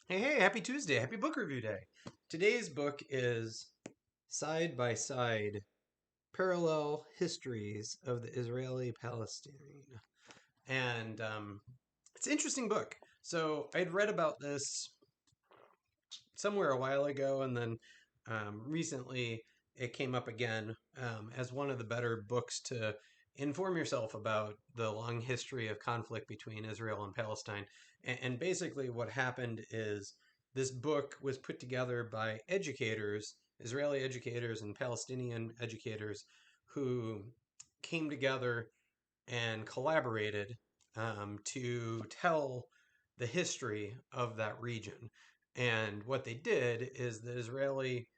Hey, happy Tuesday. Happy book review day. Today's book is Side by Side Parallel Histories of the Israeli-Palestine. And it's an interesting book. So I'd read about this somewhere a while ago, and then recently it came up again as one of the better books to inform yourself about the long history of conflict between Israel and Palestine. And basically, what happened is this book was put together by educators, Israeli educators and Palestinian educators, who came together and collaborated to tell the history of that region. And what they did is the Israeli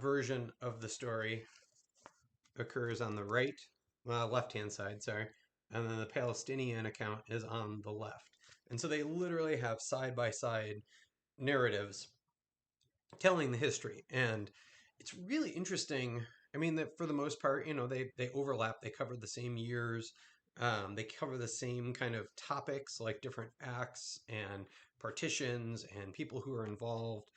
version of the story occurs on the right, left-hand side, sorry, and then the Palestinian account is on the left. And so they literally have side-by-side narratives telling the history. And it's really interesting. I mean, that for the most part, they overlap. They cover the same years. They cover the same kind of topics, like different acts and partitions and people who are involved,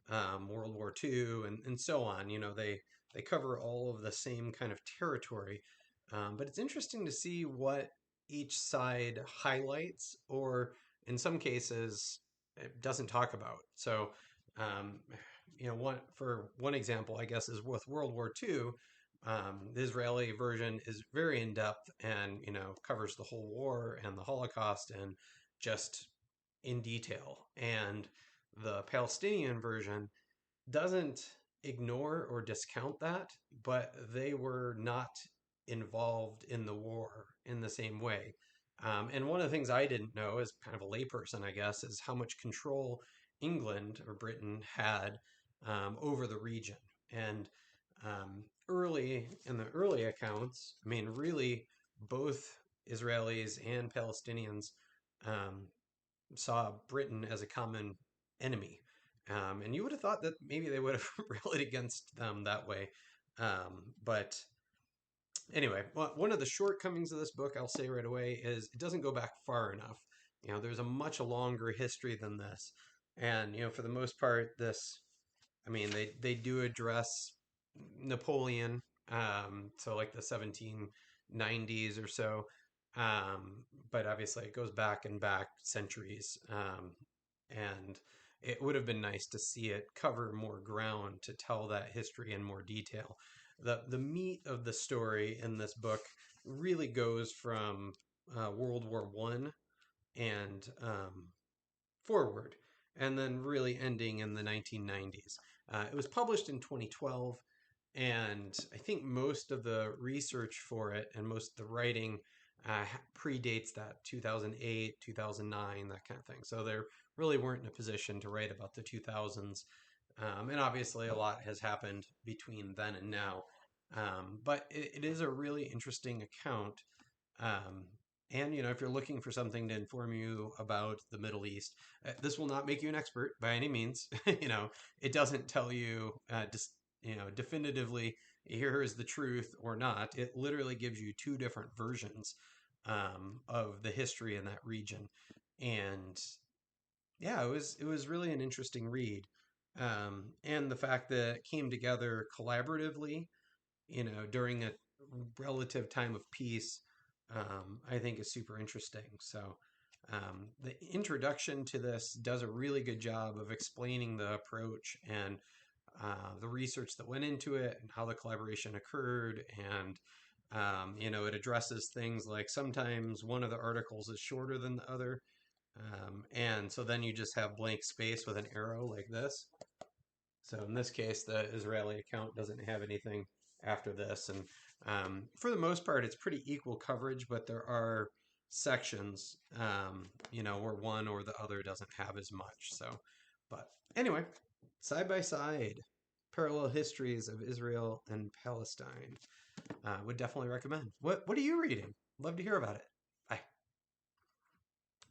World War II, and so on. They cover all of the same kind of territory. But it's interesting to see what each side highlights, or in some cases, it doesn't talk about. So, um, one example, I guess, is with World War II. The Israeli version is very in depth and covers the whole war and the Holocaust and just in detail. And the Palestinian version doesn't ignore or discount that, but they were not involved in the war in the same way. And one of the things I didn't know, as kind of a layperson, I guess, is how much control England or Britain had over the region. And early in the early accounts, I mean, really, both Israelis and Palestinians um, saw Britain as a common enemy. And you would have thought that maybe they would have rallied against them that way. But anyway, one of the shortcomings of this book, I'll say right away, is it doesn't go back far enough. There's a much longer history than this. And, for the most part, I mean, they do address Napoleon, so like the 1790s or so. But obviously, it goes back and back centuries. And it would have been nice to see it cover more ground to tell that history in more detail. The meat of the story in this book really goes from World War One and forward, and then really ending in the 1990s. It was published in 2012, and I think most of the research for it and most of the writing predates that 2008, 2009, that kind of thing. So they really weren't in a position to write about the 2000s. And obviously, a lot has happened between then and now. But it is a really interesting account. Um, and, if you're looking for something to inform you about the Middle East, this will not make you an expert by any means. It doesn't tell you just, definitively here is the truth or not. It literally gives you two different versions of the history in that region. And yeah, it was really an interesting read. And the fact that it came together collaboratively, during a relative time of peace, I think is super interesting. So, the introduction to this does a really good job of explaining the approach and the research that went into it and how the collaboration occurred. And, it addresses things like sometimes one of the articles is shorter than the other. And so then you just have blank space with an arrow like this. So in this case, the Israeli account doesn't have anything after this. And for the most part, it's pretty equal coverage, but there are sections, where one or the other doesn't have as much. So, but anyway, side by side, parallel histories of Israel and Palestine. Would definitely recommend. What are you reading? Love to hear about it.